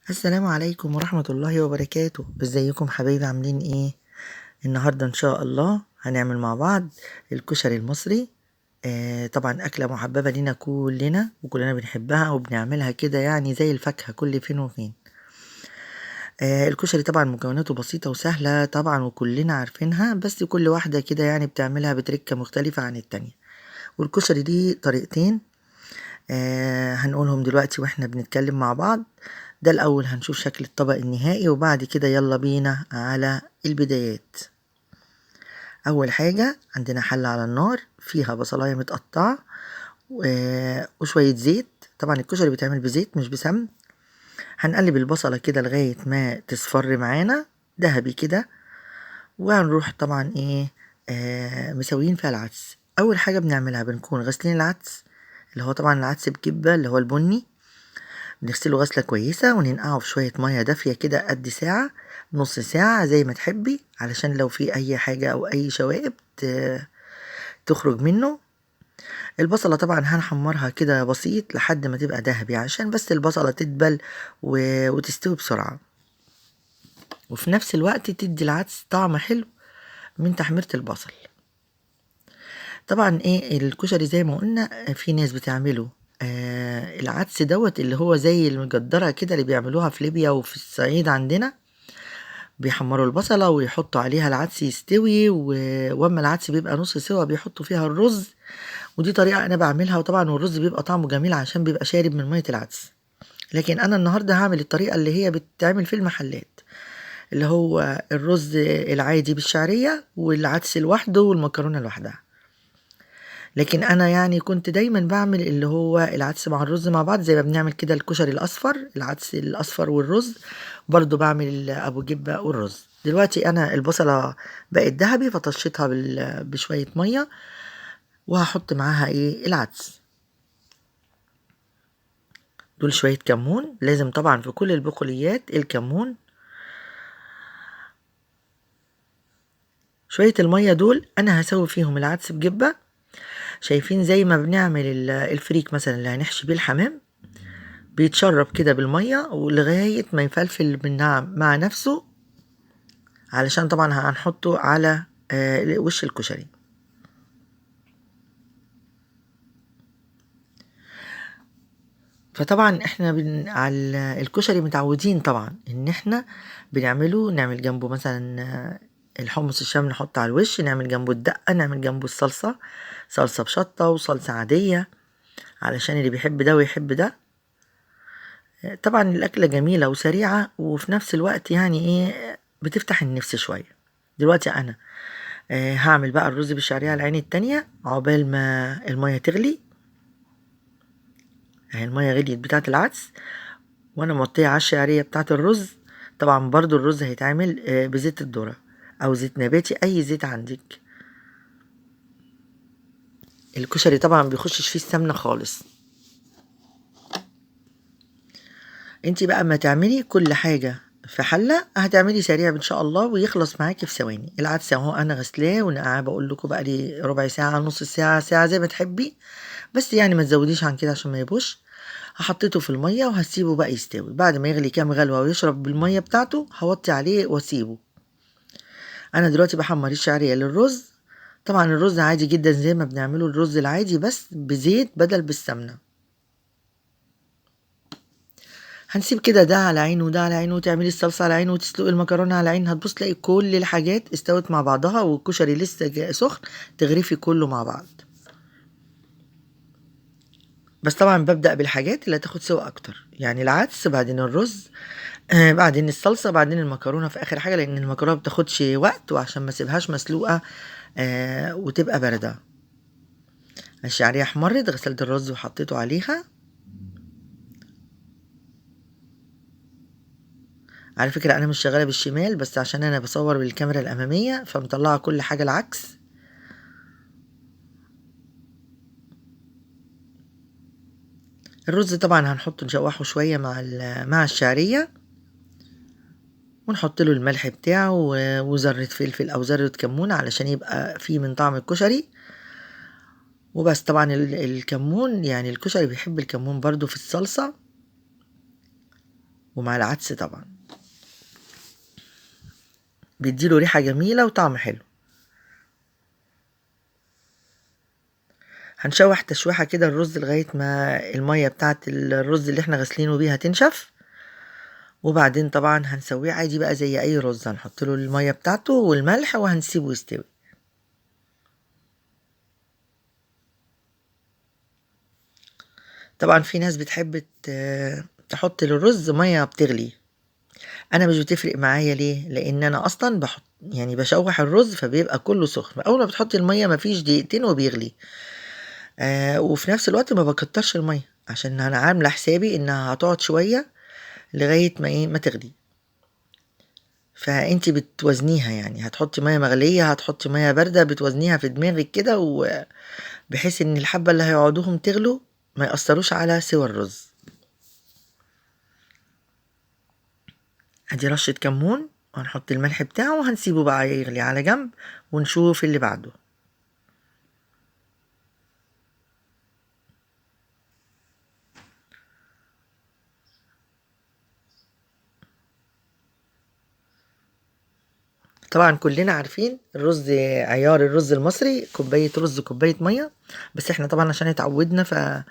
السلام عليكم ورحمة الله وبركاته. ازيكم حبايبي، عاملين ايه؟ النهاردة ان شاء الله هنعمل مع بعض الكشري المصري. طبعا أكلة محببة لنا كلنا وكلنا بنحبها وبنعملها كده يعني زي الفاكهة كل فين وفين. الكشري طبعا مكوناته بسيطة وسهلة طبعا وكلنا عارفينها، بس كل واحدة كده يعني بتعملها بتركة مختلفة عن التانية. والكشري دي طريقتين هنقولهم دلوقتي واحنا بنتكلم مع بعض. ده الأول هنشوف شكل الطبق النهائي، وبعد كده يلا بينا على البدايات. أول حاجة عندنا حلة على النار فيها بصلاية متقطعة وشوية زيت. طبعا الكشري بيتعمل بزيت مش بسمن. هنقلب البصلة كده لغاية ما تصفر معانا ذهبي كده، وهنروح طبعا مسويين فيها العدس. أول حاجة بنعملها بنكون غسلين العدس، اللي هو طبعا العدس بكبة اللي هو البني. بنغسله غسلة كويسة وننقعه في شوية مية دافية كده قد ساعة، نص ساعة زي ما تحبي، علشان لو في أي حاجة أو أي شوائب تخرج منه. البصلة طبعا هنحمرها كده بسيط لحد ما تبقى دهبي، عشان بس البصلة تدبل وتستوي بسرعة، وفي نفس الوقت تدي العدس طعم حلو من تحميرة البصل. طبعا الكشري زي ما قلنا في ناس بتعمله العدس دوت اللي هو زي المجدرة كده اللي بيعملوها في ليبيا وفي الصعيد عندنا. بيحمروا البصلة ويحطوا عليها العدس يستوي، واما العدس بيبقى نص سوا بيحطوا فيها الرز. ودي طريقة انا بعملها، وطبعا والرز بيبقى طعمه جميل عشان بيبقى شارب من مية العدس. لكن انا النهاردة هعمل الطريقة اللي هي بتتعمل في المحلات، اللي هو الرز العادي بالشعرية والعدس لوحده والمكرونة لوحدها. لكن انا يعني كنت دايما بعمل اللي هو العدس مع الرز مع بعض، زي ما بنعمل كده الكشري الاصفر، العدس الاصفر والرز. برضو بعمل ابو جبة والرز. دلوقتي انا البصلة بقت ذهبي فطشيتها بشوية مية، وهحط معاها العدس. دول شوية كمون، لازم طبعا في كل البقوليات الكمون. شوية المية دول انا هسوي فيهم العدس بجبة. شايفين زي ما بنعمل الفريك مثلا اللي هنحشي بيه الحمام، بيتشرب كده بالمية ولغاية ما يفلفل مع نفسه، علشان طبعا هنحطه على وش الكشري. فطبعا احنا على الكشري متعودين طبعا ان احنا بنعمله، نعمل جنبه مثلا الحمص الشام نحط على الوش، نعمل جنبه الدقة، نعمل جنبه الصلصة، صلصة بشطة وصلصة عادية، علشان اللي بيحب ده ويحب ده. طبعا الأكلة جميلة وسريعة وفي نفس الوقت يعني بتفتح النفس شوية. دلوقتي أنا هعمل بقى الرز بالشعرية على العين التانية عقبال ما المية تغلي. اهي المية غليت بتاعة العدس، وانا موطية على الشعرية بتاعة الرز. طبعا برضو الرز هيتعمل بزيت الذرة او زيت نباتي، اي زيت عندك. الكشري طبعا بيخشش فيه السمنة خالص. انتي بقى ما تعملي كل حاجة في حلة هتعملي سريع ان شاء الله ويخلص معاكي في ثواني. العدس اهو انا غسلاه ونقعاه، بقول لكم بقى لي ربع ساعة، نص ساعة، ساعة زي ما تحبي، بس يعني ما تزوديش عن كده عشان ما يبوش. حطيته في المية وهسيبه بقى يستوي. بعد ما يغلي كام غلوة ويشرب بالمية بتاعته هوطي عليه واسيبه. انا دلوقتي بحمر الشعرية للرز. طبعا الرز عادي جدا زي ما بنعمله الرز العادي، بس بزيت بدل بالسمنة. هنسيب كده ده على عينه وده على عينه، وتعملي الصلصة على عينه وتسلقي المكرونة على عين. هتبص تلاقي كل الحاجات استوت مع بعضها والكشري لسه سخن، تغرفي كله مع بعض. بس طبعا ببدأ بالحاجات اللي هتاخد سوا اكتر، يعني العدس بعدين الرز بعدين الصلصة بعدين المكرونة في اخر حاجة، لان المكرونة بتاخدش وقت وعشان ما اسيبهاش مسلوقة وتبقى باردة. الشعرية احمرت، غسلت الرز وحطيته عليها. على فكرة انا مش شغالة بالشمال، بس عشان انا بصور بالكاميرا الامامية فمطلعة كل حاجة العكس. الرز طبعا هنحطه نشوحه شوية مع الشعرية، ونحط له الملح بتاعه وذرة فلفل او ذرة كمون علشان يبقى فيه من طعم الكشري. وبس طبعا الكمون يعني الكشري بيحب الكمون برضو في الصلصة. ومع العدس طبعا بيديله ريحة جميلة وطعم حلو. هنشوح تشويحة كده الرز لغاية ما المية بتاعت الرز اللي احنا غسلينه بيها تنشف، وبعدين طبعا هنسويه عادي بقى زي اي رز، هنحط له المية بتاعته والملح وهنسيبه يستوي. طبعا في ناس بتحب تحط للرز مية بتغلي، انا مش بتفرق معايا. ليه؟ لان انا اصلا بحط يعني بشوح الرز فبيبقى كله سخن، اول ما بتحطي المية مفيش دقيقتين وبيغلي. وفي نفس الوقت ما بكترش المية عشان انا عاملة حسابي انها هتقعد شوية لغاية ما ما تغلي. فانتي بتوزنيها، يعني هتحطي مية مغلية هتحطي مية باردة، بتوزنيها في دماغك كده، وبحيث ان الحبة اللي هيقعدوهم تغلوا ما يأثروش على سوى الرز. ادي رشة كمون، وهنحط الملح بتاعه وهنسيبه بقى يغلي على جنب ونشوف اللي بعده. طبعا كلنا عارفين الرز، عيار الرز المصري كوباية رز كوباية مية، بس احنا طبعا عشان اتعودنا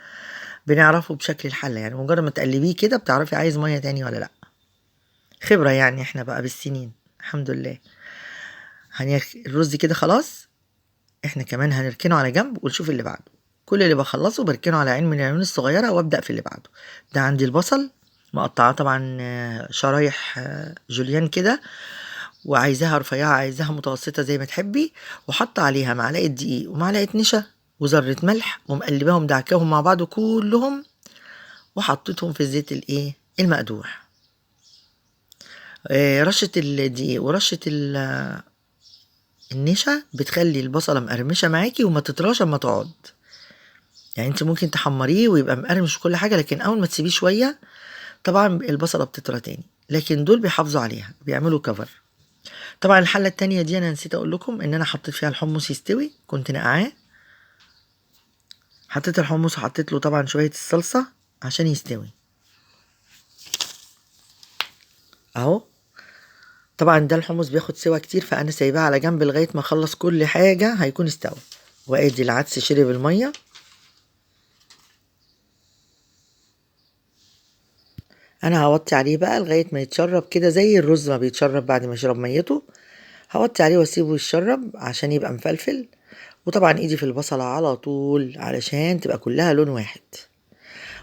بنعرفه بشكل الحلة، يعني مجرد ما تقلبيه كده بتعرفي عايز مية تاني ولا لا. خبرة يعني احنا بقى بالسنين الحمد لله. الرز كده خلاص، احنا كمان هنركنه على جنب ونشوف اللي بعده. كل اللي بخلصه بركنه على عين من العيون الصغيرة وابدأ في اللي بعده. ده عندي البصل مقطعاه طبعا شرايح جوليان كده، وعايزاها رفيعة عايزاها متوسطة زي ما تحبي، وحط عليها معلقة دقيق ومعلقة نشا وذرة ملح ومقلباهم دعكاهم مع بعض كلهم، وحطيتهم في الزيت المقدوح. رشة الدقيق ورشة النشا بتخلي البصلة مقرمشة معاكي وما تطراش اما تقعد. يعني انت ممكن تحمريه ويبقى مقرمش وكل حاجة، لكن اول ما تسيبيه شوية طبعا البصلة بتطرى تاني، لكن دول بيحافظوا عليها بيعملوا كفر. طبعا الحلة التانية دي انا نسيت اقول لكم ان انا حطيت فيها الحمص يستوي، كنت نقعاه، حطيت الحمص وحطيت له طبعا شوية الصلصة عشان يستوي اهو. طبعا ده الحمص بياخد سوا كتير، فانا سايباه على جنب لغاية ما اخلص كل حاجة هيكون استوى. وادي العدس شرب المية، انا هوطي عليه بقى لغاية ما يتشرب كده زي الرز ما بيتشرب بعد ما يشرب ميته. هوطي عليه واسيبه يتشرب عشان يبقى مفلفل. وطبعا ايدي في البصلة على طول علشان تبقى كلها لون واحد.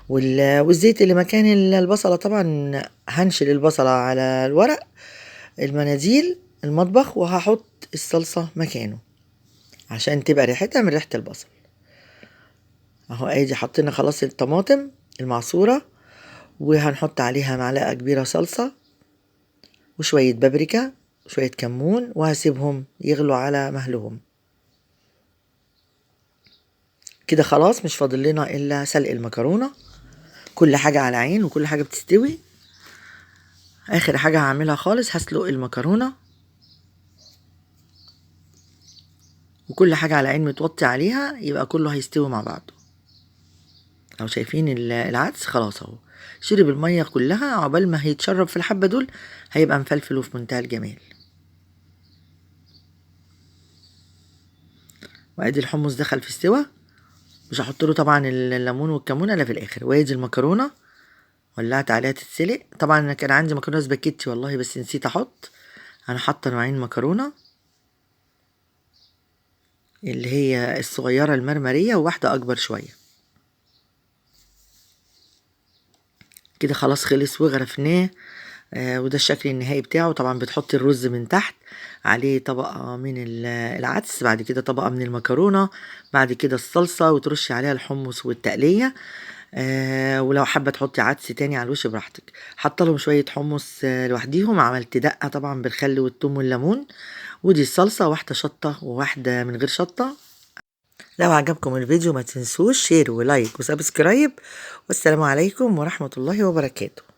والزيت اللي مكان البصلة طبعا هنشل البصلة على الورق المناديل المطبخ، وهحط الصلصة مكانه عشان تبقى ريحتها من ريحة البصل اهو. ادي حطينا خلاص الطماطم المعصورة، وهنحط عليها معلقة كبيرة صلصة وشوية بابريكا وشوية كمون، وهسيبهم يغلوا على مهلهم كده. خلاص مش فاضل لنا الا سلق المكرونة، كل حاجة على عين وكل حاجة بتستوي. اخر حاجة هعملها خالص هسلق المكرونة، وكل حاجة على عين متوطي عليها يبقى كله هيستوي مع بعضه. لو شايفين العدس خلاص اهو شرب المية كلها، عقبال ما هيتشرب في الحبة دول هيبقى مفلفل وفي منتهى الجمال. وادي الحمص دخل في السوا، مش هحط له طبعا الليمون والكمون الا في الاخر. وادي المكرونة ولعت عليها تتسلق. طبعا انا كان عندي مكرونة سباكيتي والله بس نسيت احط. انا حاطه نوعين مكرونة، اللي هي الصغيرة المرمرية وواحدة اكبر شوية كده. خلاص خلص وغرفناه. وده الشكل النهائي بتاعه. طبعا بتحطي الرز من تحت عليه طبقة من العدس، بعد كده طبقة من المكرونة، بعد كده الصلصة، وترشي عليها الحمص والتقلية. ولو حابة تحطي عدس تاني على الوش براحتك. حاطه لهم شوية حمص لوحديهم، عملت دقة طبعا بالخل والثوم والليمون. ودي الصلصة، واحدة شطة وواحدة من غير شطة. لو عجبكم الفيديو ما تنسوش شير ولايك وسبسكرايب، والسلام عليكم ورحمة الله وبركاته.